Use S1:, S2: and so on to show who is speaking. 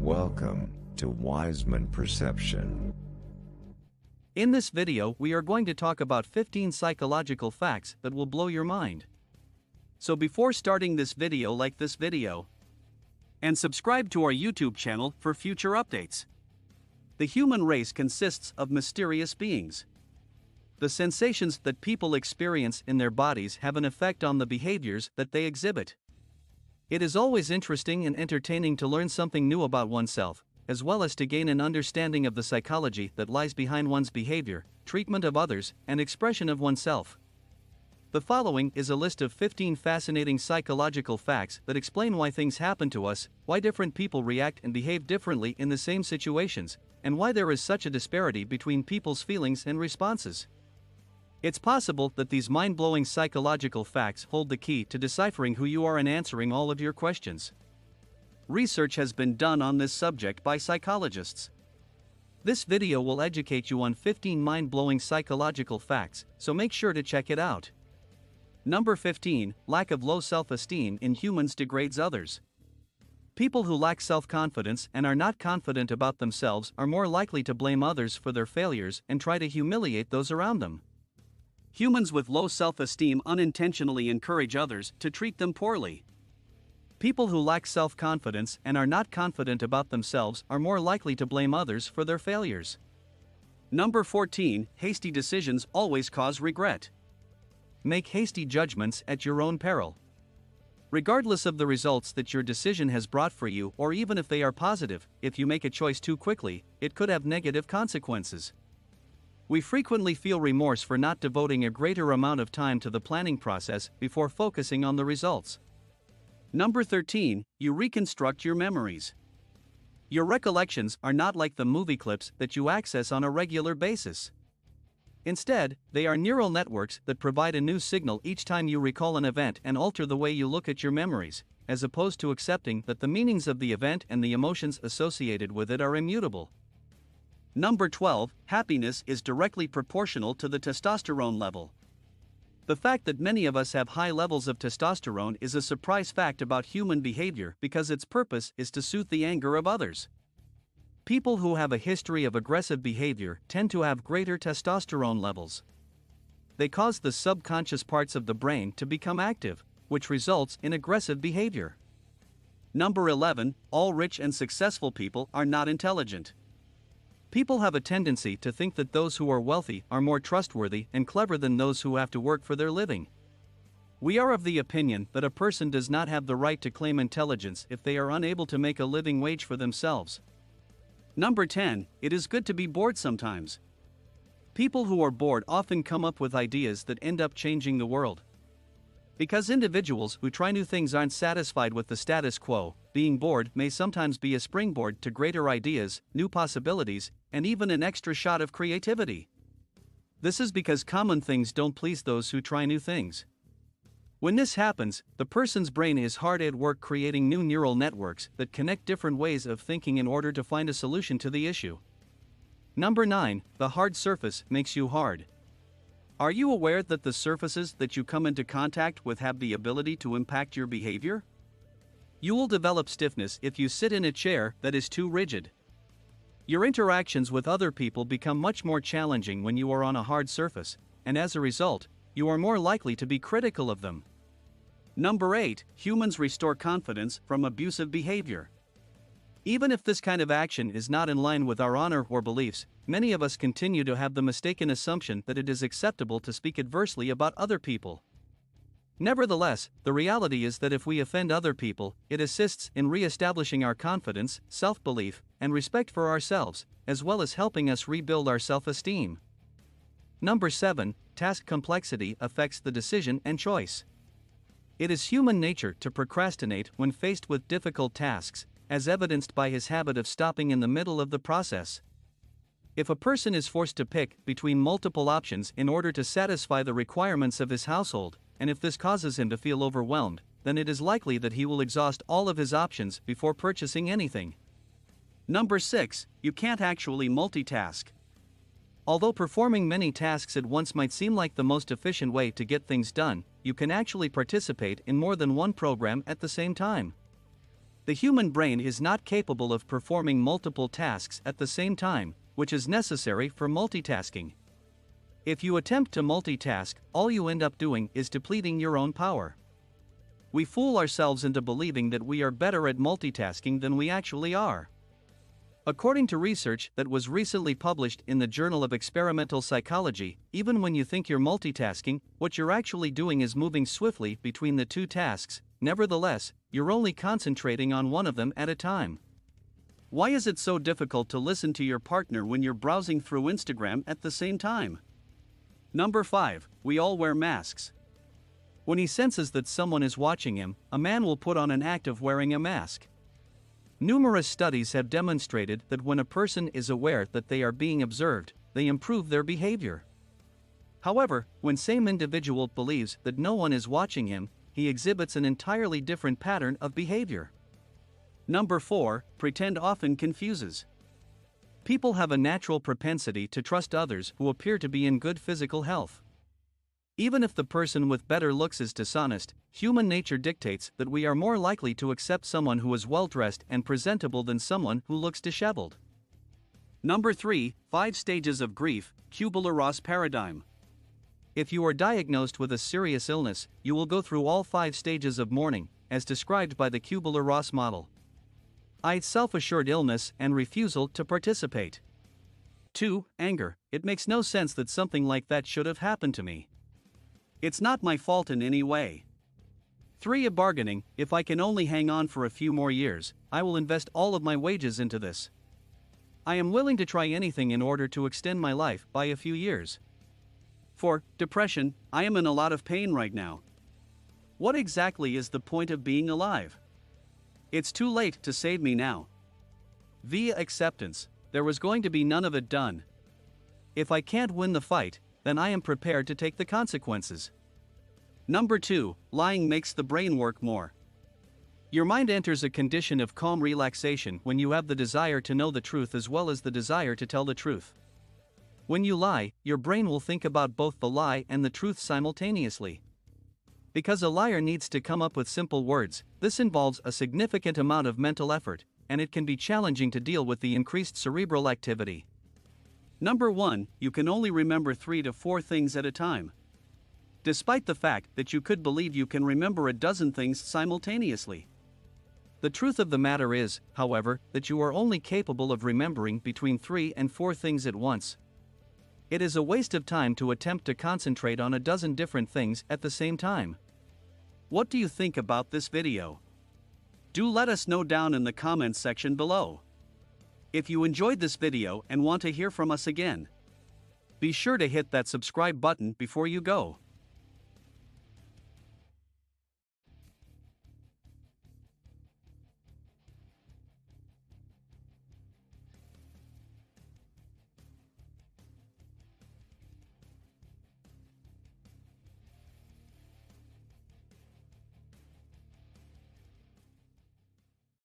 S1: Welcome to Wiseman Perception.
S2: In this video, we are going to talk about 15 psychological facts that will blow your mind. So before starting this video, like this video and subscribe to our YouTube channel for future updates. The human race consists of mysterious beings. The sensations that people experience in their bodies have an effect on the behaviors that they exhibit. It is always interesting and entertaining to learn something new about oneself, as well as to gain an understanding of the psychology that lies behind one's behavior, treatment of others, and expression of oneself. The following is a list of 15 fascinating psychological facts that explain why things happen to us, why different people react and behave differently in the same situations, and why there is such a disparity between people's feelings and responses. It's possible that these mind-blowing psychological facts hold the key to deciphering who you are and answering all of your questions. Research has been done on this subject by psychologists. This video will educate you on 15 mind-blowing psychological facts, so make sure to check it out. Number 15, lack of low self-esteem in humans degrades others. People who lack self-confidence and are not confident about themselves are more likely to blame others for their failures and try to humiliate those around them. Humans with low self-esteem unintentionally encourage others to treat them poorly. People who lack self-confidence and are not confident about themselves are more likely to blame others for their failures. Number 14, hasty decisions always cause regret. Make hasty judgments at your own peril. Regardless of the results that your decision has brought for you, or even if they are positive, if you make a choice too quickly, it could have negative consequences. We frequently feel remorse for not devoting a greater amount of time to the planning process before focusing on the results. Number 13, you reconstruct your memories. Your recollections are not like the movie clips that you access on a regular basis. Instead, they are neural networks that provide a new signal each time you recall an event and alter the way you look at your memories, as opposed to accepting that the meanings of the event and the emotions associated with it are immutable. Number 12, happiness is directly proportional to the testosterone level. The fact that many of us have high levels of testosterone is a surprise fact about human behavior because its purpose is to soothe the anger of others. People who have a history of aggressive behavior tend to have greater testosterone levels. They cause the subconscious parts of the brain to become active, which results in aggressive behavior. Number 11, all rich and successful people are not intelligent. People have a tendency to think that those who are wealthy are more trustworthy and clever than those who have to work for their living. We are of the opinion that a person does not have the right to claim intelligence if they are unable to make a living wage for themselves. Number 10, it is good to be bored sometimes. People who are bored often come up with ideas that end up changing the world. Because individuals who try new things aren't satisfied with the status quo, being bored may sometimes be a springboard to greater ideas, new possibilities, and even an extra shot of creativity. This is because common things don't please those who try new things. When this happens, the person's brain is hard at work creating new neural networks that connect different ways of thinking in order to find a solution to the issue. Number 9, the hard surface makes you hard. Are you aware that the surfaces that you come into contact with have the ability to impact your behavior? You will develop stiffness if you sit in a chair that is too rigid. Your interactions with other people become much more challenging when you are on a hard surface, and as a result, you are more likely to be critical of them. Number 8, humans restore confidence from abusive behavior. Even if this kind of action is not in line with our honor or beliefs, many of us continue to have the mistaken assumption that it is acceptable to speak adversely about other people. Nevertheless, the reality is that if we offend other people, it assists in re-establishing our confidence, self-belief, and respect for ourselves, as well as helping us rebuild our self-esteem. Number 7, task complexity affects the decision and choice. It is human nature to procrastinate when faced with difficult tasks, as evidenced by his habit of stopping in the middle of the process. If a person is forced to pick between multiple options in order to satisfy the requirements of his household, and if this causes him to feel overwhelmed, then it is likely that he will exhaust all of his options before purchasing anything. Number 6, you can't actually multitask. Although performing many tasks at once might seem like the most efficient way to get things done, you can actually participate in more than one program at the same time. The human brain is not capable of performing multiple tasks at the same time, which is necessary for multitasking. If you attempt to multitask, all you end up doing is depleting your own power. We fool ourselves into believing that we are better at multitasking than we actually are. According to research that was recently published in the Journal of Experimental Psychology, even when you think you're multitasking, what you're actually doing is moving swiftly between the two tasks. Nevertheless, you're only concentrating on one of them at a time. Why is it so difficult to listen to your partner when you're browsing through Instagram at the same time? Number 5. We all wear masks. When he senses that someone is watching him, a man will put on an act of wearing a mask. Numerous studies have demonstrated that when a person is aware that they are being observed, they improve their behavior. However, when same individual believes that no one is watching him, he exhibits an entirely different pattern of behavior. Number 4. Pretend often confuses. People have a natural propensity to trust others who appear to be in good physical health. Even if the person with better looks is dishonest, human nature dictates that we are more likely to accept someone who is well-dressed and presentable than someone who looks disheveled. Number 3. 5 stages of grief, Kübler-Ross paradigm. If you are diagnosed with a serious illness, you will go through all 5 stages of mourning, as described by the Kübler-Ross model. I. Self-assured illness and refusal to participate. 2. Anger. It makes no sense that something like that should have happened to me. It's not my fault in any way. 3. Bargaining. If I can only hang on for a few more years, I will invest all of my wages into this. I am willing to try anything in order to extend my life by a few years. 4. Depression. I am in a lot of pain right now. What exactly is the point of being alive? It's too late to save me now. V. Acceptance. There was going to be none of it done. If I can't win the fight, then I am prepared to take the consequences. Number 2. Lying makes the brain work more. Your mind enters a condition of calm relaxation when you have the desire to know the truth as well as the desire to tell the truth. When you lie, your brain will think about both the lie and the truth simultaneously. Because a liar needs to come up with simple words, this involves a significant amount of mental effort, and it can be challenging to deal with the increased cerebral activity. Number 1. You can only remember 3 to 4 things at a time. Despite the fact that you could believe you can remember a dozen things simultaneously. The truth of the matter is, however, that you are only capable of remembering between 3 and 4 things at once. It is a waste of time to attempt to concentrate on a dozen different things at the same time. What do you think about this video? Do let us know down in the comments section below. If you enjoyed this video and want to hear from us again, be sure to hit that subscribe button before you go.